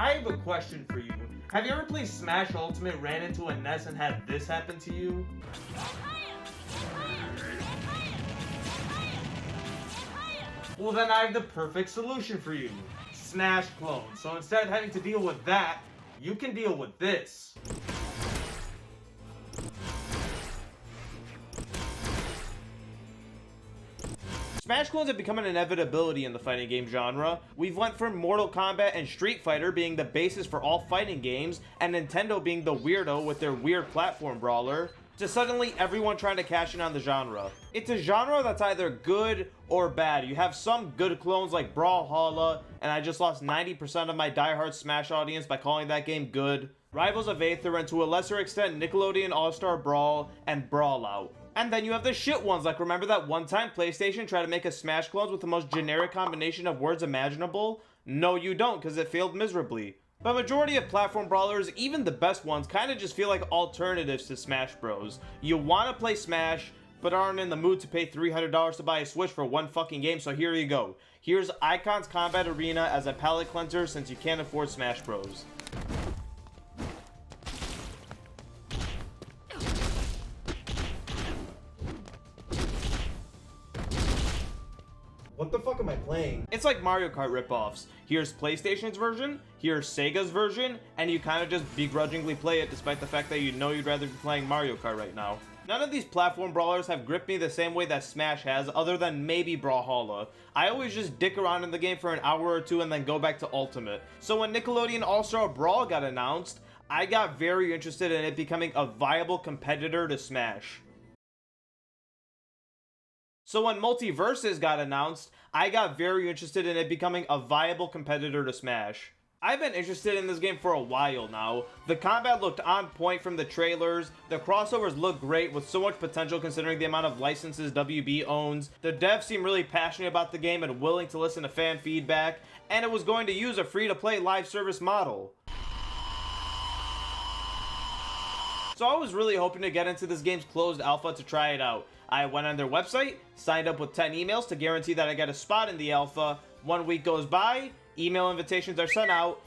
I have a question for you. Have you ever played Smash Ultimate, ran into a nest, and had this happen to you? Well, then I have the perfect solution for you. Smash clones. So instead of having to deal with that, you can deal with this. Smash clones have become an inevitability in the fighting game genre. We've went from Mortal Kombat and Street Fighter being the basis for all fighting games, and Nintendo being the weirdo with their weird platform brawler, to suddenly everyone trying to cash in on the genre. It's a genre that's either good or bad. You have some good clones like Brawlhalla, and I just lost 90% of my diehard Smash audience by calling that game good. Rivals of Aether, and to a lesser extent Nickelodeon All-Star Brawl and Brawlout. And then you have the shit ones, like remember that one time PlayStation tried to make a Smash clones with the most generic combination of words imaginable? No you don't, because it failed miserably. But majority of platform brawlers, even the best ones, kind of just feel like alternatives to Smash Bros. You want to play Smash, but aren't in the mood to pay $300 to buy a Switch for one fucking game, so here you go. Here's Icon's Combat Arena as a palate cleanser since you can't afford Smash Bros. What the fuck am I playing? It's like Mario Kart ripoffs. Here's PlayStation's version, here's Sega's version, and you kind of just begrudgingly play it despite the fact that you know you'd rather be playing Mario Kart right now. None of these platform brawlers have gripped me the same way that Smash has, other than maybe Brawlhalla. I always just dick around in the game for an hour or two and then go back to Ultimate. So when Nickelodeon All-Star Brawl got announced, I got very interested in it becoming a viable competitor to Smash. So when MultiVersus got announced, I got very interested in it becoming a viable competitor to Smash. I've been interested in this game for a while now. The combat looked on point from the trailers, the crossovers look great with so much potential considering the amount of licenses WB owns, the devs seem really passionate about the game and willing to listen to fan feedback, and it was going to use a free-to-play live service model. So I was really hoping to get into this game's closed alpha to try it out. I went on their website, signed up with 10 emails to guarantee that I get a spot in the alpha. 1 week goes by, email invitations are sent out.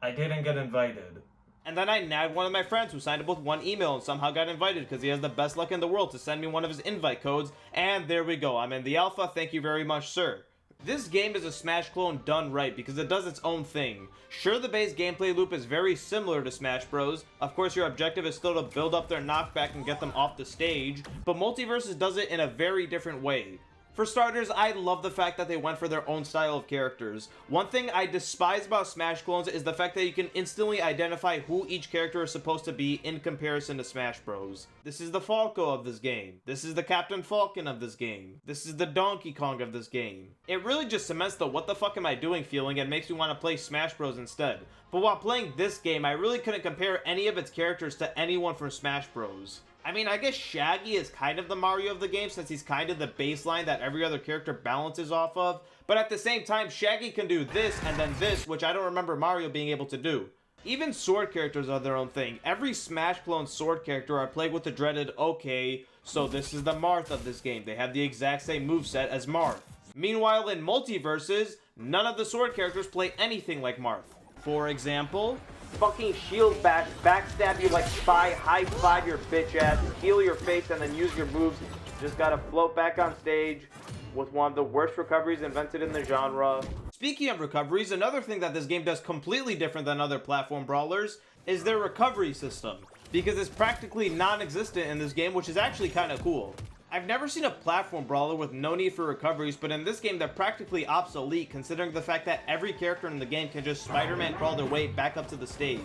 I didn't get invited. And then I nagged one of my friends who signed up with 1 email and somehow got invited because he has the best luck in the world to send me one of his invite codes. And there we go, I'm in the alpha, thank you very much, sir. This game is a Smash clone done right because it does its own thing. Sure, the base gameplay loop is very similar to Smash Bros. Of course, your objective is still to build up their knockback and get them off the stage, but MultiVersus does it in a very different way. For starters, I love the fact that they went for their own style of characters. One thing I despise about Smash clones is the fact that you can instantly identify who each character is supposed to be in comparison to Smash Bros. This is the Falco of this game. This is the Captain Falcon of this game. This is the Donkey Kong of this game. It really just cements the what the fuck am I doing feeling and makes me want to play Smash Bros instead. But while playing this game, I really couldn't compare any of its characters to anyone from Smash Bros. I mean, I guess Shaggy is kind of the Mario of the game since he's kind of the baseline that every other character balances off of, but at the same time, Shaggy can do this and then this, which I don't remember Mario being able to do. Even sword characters are their own thing. Every Smash clone sword character are plagued with the dreaded, okay, so this is the Marth of this game. They have the exact same moveset as Marth. Meanwhile, in MultiVersus, none of the sword characters play anything like Marth. For example, fucking shield bash, backstab you like Spy, high five your bitch ass, heal your face, and then use your moves. Just gotta float back on stage with one of the worst recoveries invented in the genre. Speaking of recoveries, another thing that this game does completely different than other platform brawlers is their recovery system, because it's practically non-existent in this game, which is actually kind of cool. I've never seen a platform brawler with no need for recoveries, but in this game they're practically obsolete considering the fact that every character in the game can just Spider-Man crawl their way back up to the stage.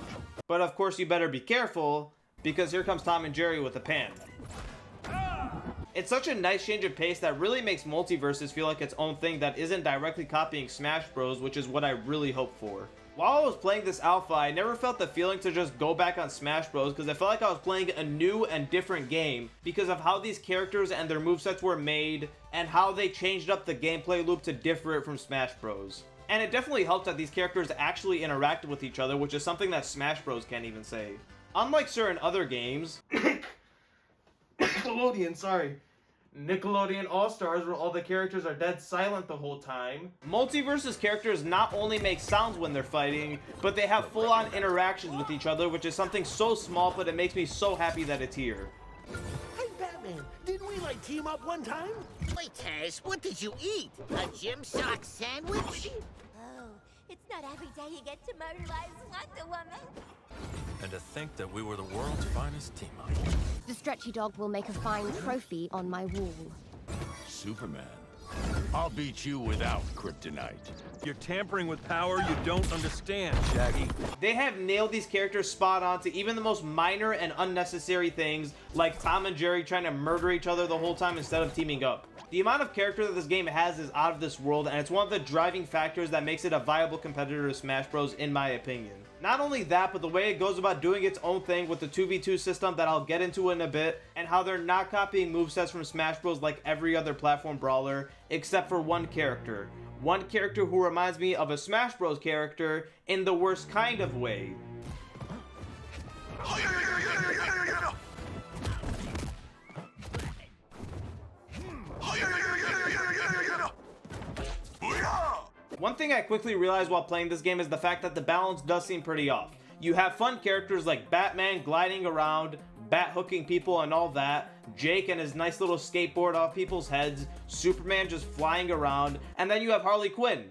But of course you better be careful, because here comes Tom and Jerry with a pan. It's such a nice change of pace that really makes MultiVersus feel like its own thing that isn't directly copying Smash Bros, which is what I really hope for. While I was playing this alpha, I never felt the feeling to just go back on Smash Bros because I felt like I was playing a new and different game because of how these characters and their movesets were made and how they changed up the gameplay loop to differ it from Smash Bros. And it definitely helped that these characters actually interacted with each other, which is something that Smash Bros can't even say. Unlike certain other games, Nickelodeon, sorry. Nickelodeon All-Stars, where all the characters are dead silent the whole time. MultiVersus characters not only make sounds when they're fighting, but they have full-on interactions with each other, which is something so small, but it makes me so happy that it's here. Hey, Batman, didn't we, like, team up one time? Wait, Taz, what did you eat? A gym sock sandwich? Oh, it's not every day you get to murderize Wonder Woman. And to think that we were the world's finest team-up. The stretchy dog will make a fine trophy on my wall. Superman, I'll beat you without kryptonite. You're tampering with power you don't understand, Shaggy. They have nailed these characters spot on to even the most minor and unnecessary things, like Tom and Jerry trying to murder each other the whole time instead of teaming up. The amount of character that this game has is out of this world, and it's one of the driving factors that makes it a viable competitor to Smash Bros. In my opinion. Not only that, but the way it goes about doing its own thing with the 2v2 system that I'll get into in a bit, and how they're not copying movesets from Smash Bros. Like every other platform brawler, except for one character. One character who reminds me of a Smash Bros. Character in the worst kind of way. One thing I quickly realized while playing this game is the fact that the balance does seem pretty off. You have fun characters like Batman gliding around, bat hooking people and all that, Jake and his nice little skateboard off people's heads, Superman just flying around, and then you have Harley Quinn.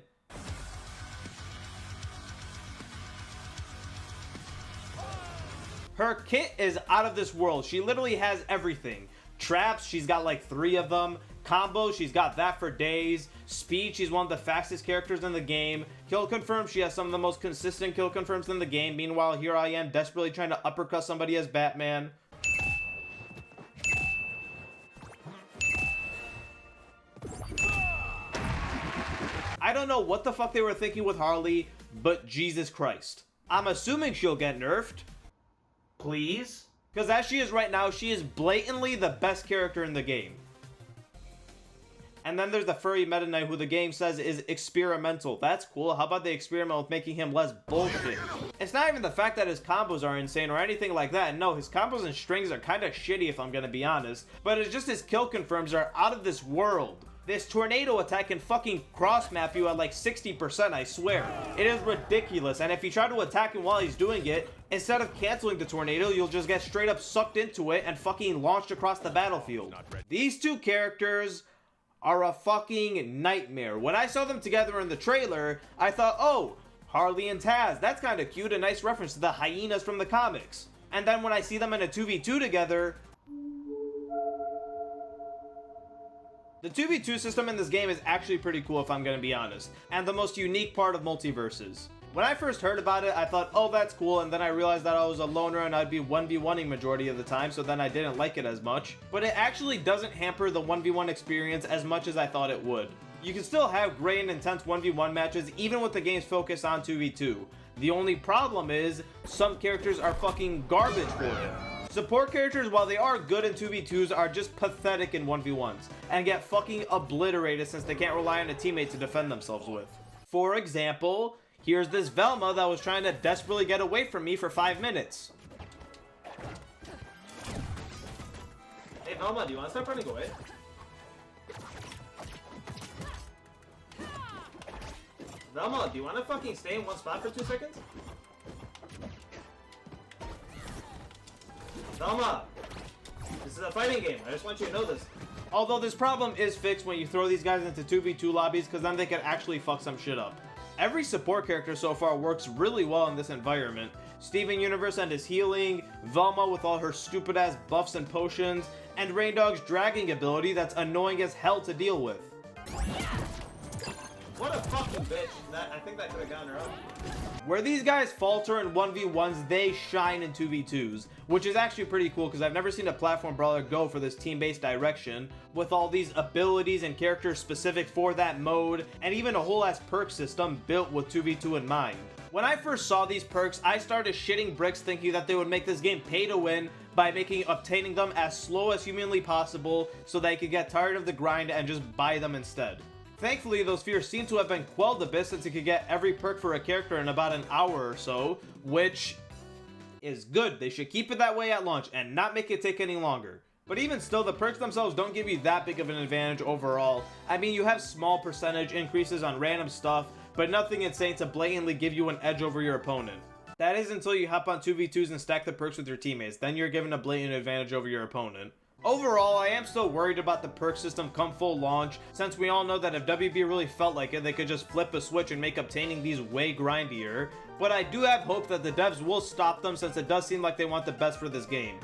Her kit is out of this world. She literally has everything. Traps, she's got like 3 of them. Combos, she's got that for days. Speed, she's one of the fastest characters in the game. Kill confirms, she has some of the most consistent kill confirms in the game. Meanwhile, here I am desperately trying to uppercut somebody as Batman. I don't know what the fuck they were thinking with Harley, but Jesus Christ. I'm assuming she'll get nerfed. Please? Because as she is right now, she is blatantly the best character in the game. And then there's the furry Meta Knight, who the game says is experimental. That's cool. How about they experiment with making him less bullshit? It's not even the fact that his combos are insane or anything like that. No, his combos and strings are kind of shitty if I'm gonna be honest. But it's just his kill confirms are out of this world. This tornado attack can fucking cross map you at like 60%, I swear. It is ridiculous, and if you try to attack him while he's doing it, instead of canceling the tornado, you'll just get straight up sucked into it and fucking launched across the battlefield. These two characters are a fucking nightmare. When I saw them together in the trailer, I thought, oh, Harley and Taz, that's kind of cute, a nice reference to the hyenas from the comics. And then when I see them in a 2v2 together, the 2v2 system in this game is actually pretty cool if I'm gonna be honest, and the most unique part of MultiVersus. When I first heard about it, I thought, oh, that's cool, and then I realized that I was a loner and I'd be 1v1ing majority of the time, so then I didn't like it as much. But it actually doesn't hamper the 1v1 experience as much as I thought it would. You can still have great and intense 1v1 matches even with the game's focus on 2v2. The only problem is, some characters are fucking garbage for it. Support characters, while they are good in 2v2s, are just pathetic in 1v1s, and get fucking obliterated since they can't rely on a teammate to defend themselves with. For example, here's this Velma that was trying to desperately get away from me for 5 minutes. Hey Velma, do you want to stop running away? Velma, do you want to fucking stay in one spot for 2 seconds? Velma! This is a fighting game. I just want you to know this. Although this problem is fixed when you throw these guys into 2v2 lobbies, because then they can actually fuck some shit up. Every support character so far works really well in this environment. Steven Universe and his healing, Velma with all her stupid ass buffs and potions, and Rain Dog's dragging ability that's annoying as hell to deal with. What a fucking bitch. I think that could have gotten her up. Where these guys falter in 1v1s, they shine in 2v2s, which is actually pretty cool because I've never seen a platform brawler go for this team-based direction, with all these abilities and characters specific for that mode, and even a whole ass perk system built with 2v2 in mind. When I first saw these perks, I started shitting bricks thinking that they would make this game pay to win by making obtaining them as slow as humanly possible so that I could get tired of the grind and just buy them instead. Thankfully, those fears seem to have been quelled a bit since you could get every perk for a character in about an hour or so, which is good. They should keep it that way at launch and not make it take any longer. But even still, the perks themselves don't give you that big of an advantage overall. I mean, you have small percentage increases on random stuff, but nothing insane to blatantly give you an edge over your opponent. That is until you hop on 2v2s and stack the perks with your teammates, then you're given a blatant advantage over your opponent. Overall, I am still worried about the perk system come full launch, since we all know that if WB really felt like it, they could just flip a switch and make obtaining these way grindier. But I do have hope that the devs will stop them, since it does seem like they want the best for this game.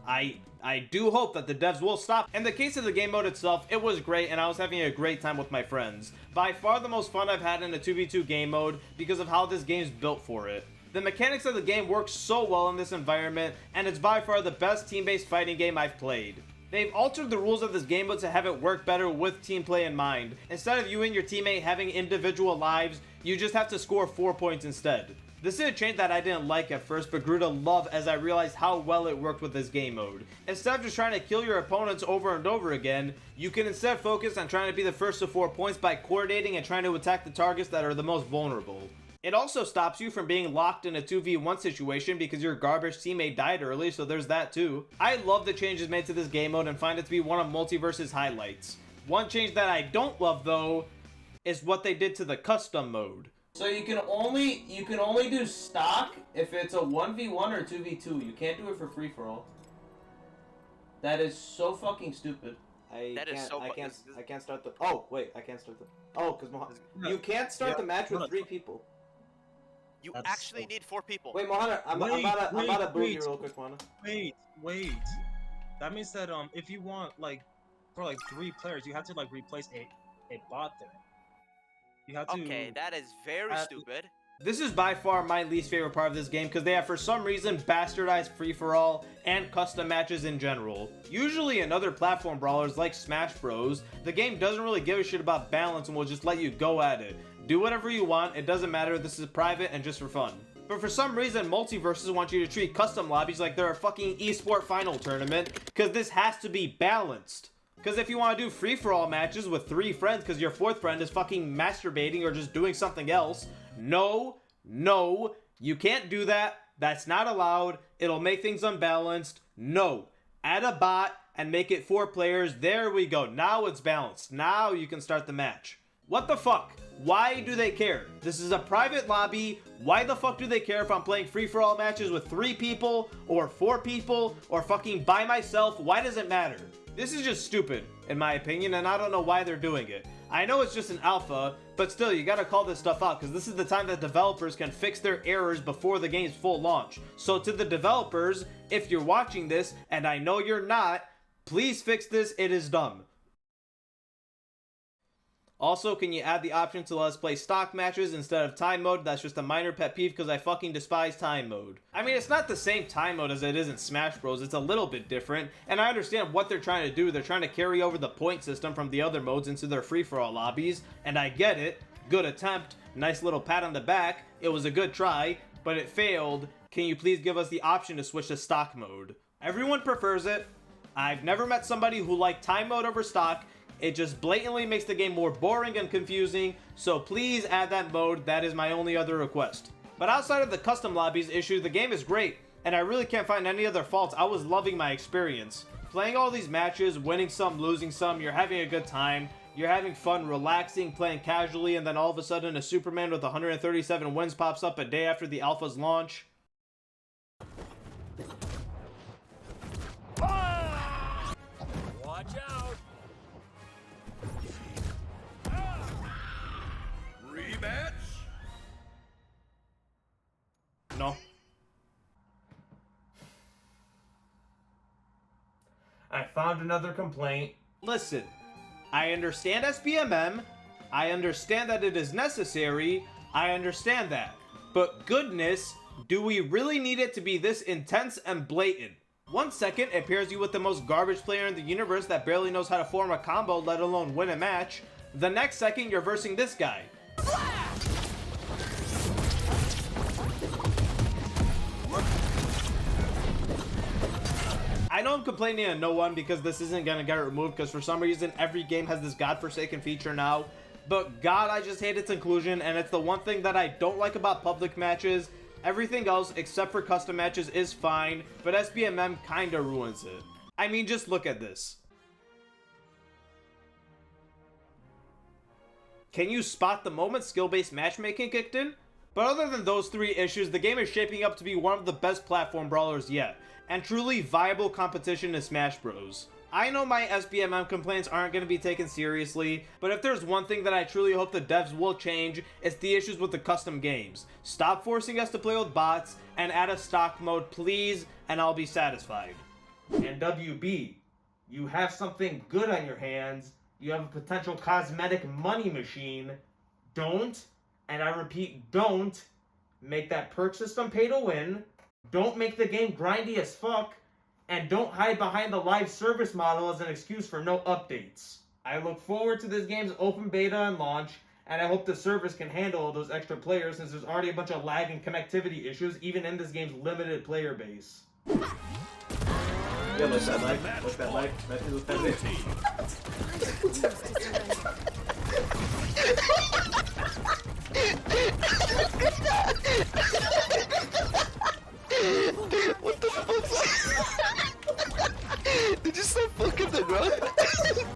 I do hope that the devs will stop. In the case of the game mode itself, it was great and I was having a great time with my friends. By far the most fun I've had in a 2v2 game mode because of how this game's built for it. The mechanics of the game work so well in this environment, and it's by far the best team-based fighting game I've played. They've altered the rules of this game mode to have it work better with team play in mind. Instead of you and your teammate having individual lives, you just have to score 4 points instead. This is a change that I didn't like at first, but grew to love as I realized how well it worked with this game mode. Instead of just trying to kill your opponents over and over again, you can instead focus on trying to be the first to 4 points by coordinating and trying to attack the targets that are the most vulnerable. It also stops you from being locked in a 2v1 situation because your garbage teammate died early, so there's that too. I love the changes made to this game mode and find it to be one of MultiVersus' highlights. One change that I don't love though is what they did to the custom mode. So you can only do stock if it's a 1v1 or 2v2. You can't do it for free for all. That is so fucking stupid. I can't start the. Oh wait, I can't start the. Oh, because you can't start the match with 3 people. You actually need 4 people. Wait, Mohana, I'm about to boot you real quick, Mohana. Wait. That means that if you want for 3 players, you have to replace a bot there. You have to. Okay, that is very stupid. This is by far my least favorite part of this game because they have for some reason bastardized free-for-all and custom matches in general. Usually in other platform brawlers like Smash Bros, the game doesn't really give a shit about balance and will just let you go at it. Do whatever you want, it doesn't matter, this is private and just for fun. But for some reason, MultiVersus wants you to treat custom lobbies like they're a fucking esport final tournament because this has to be balanced. Because if you want to do free-for-all matches with 3 friends because your 4th friend is fucking masturbating or just doing something else, no, you can't do that. That's not allowed. It'll make things unbalanced. No. Add a bot and make it 4 players. There we go. Now it's balanced. Now you can start the match. What the fuck? Why do they care? This is a private lobby. Why the fuck do they care if I'm playing free-for-all matches with 3 people or 4 people or fucking by myself? Why does it matter? This is just stupid, in my opinion, and I don't know why they're doing it. I know it's just an alpha, but still, you gotta call this stuff out, because this is the time that developers can fix their errors before the game's full launch. So to the developers, if you're watching this, and I know you're not, please fix this, it is dumb. Also, can you add the option to let us play stock matches instead of time mode? That's just a minor pet peeve because I fucking despise time mode. I mean, it's not the same time mode as it is in Smash Bros. It's a little bit different, and I understand what they're trying to do. They're trying to carry over the point system from the other modes into their free-for-all lobbies, and I get it. Good attempt. Nice little pat on the back. It was a good try, but it failed. Can you please give us the option to switch to stock mode? Everyone prefers it. I've never met somebody who liked time mode over stock. It just blatantly makes the game more boring and confusing, so please add that mode. That is my only other request. But outside of the custom lobbies issue, the game is great, and I really can't find any other faults. I was loving my experience. Playing all these matches, winning some, losing some, you're having a good time. You're having fun, relaxing, playing casually, and then all of a sudden a Superman with 137 wins pops up a day after the alpha's launch. Watch out! Rematch? No. I found another complaint. Listen, I understand SBMM. I understand that it is necessary. I understand that. But goodness, do we really need it to be this intense and blatant? 1 second, it pairs you with the most garbage player in the universe that barely knows how to form a combo, let alone win a match. The next second, you're versing this guy. I know I'm complaining to no one because this isn't gonna get removed because for some reason every game has this godforsaken feature now. But God, I just hate its inclusion, and it's the one thing that I don't like about public matches. Everything else except for custom matches is fine, but SBMM kinda ruins it. I mean, just look at this. Can you spot the moment skill-based matchmaking kicked in? But other than those three issues, the game is shaping up to be one of the best platform brawlers yet, and truly viable competition in Smash Bros. I know my SBMM complaints aren't going to be taken seriously, but if there's one thing that I truly hope the devs will change, it's the issues with the custom games. Stop forcing us to play with bots, and add a stock mode please, and I'll be satisfied. And WB, you have something good on your hands. You have a potential cosmetic money machine. Don't, and I repeat, don't make that perk system pay to win. Don't make the game grindy as fuck. And don't hide behind the live service model as an excuse for no updates. I look forward to this game's open beta and launch, and I hope the service can handle all those extra players since there's already a bunch of lag and connectivity issues even in this game's limited player base. Yeah, look that lag. Look that lag. Look that lag. What the fuck? Did you start fucking the ground?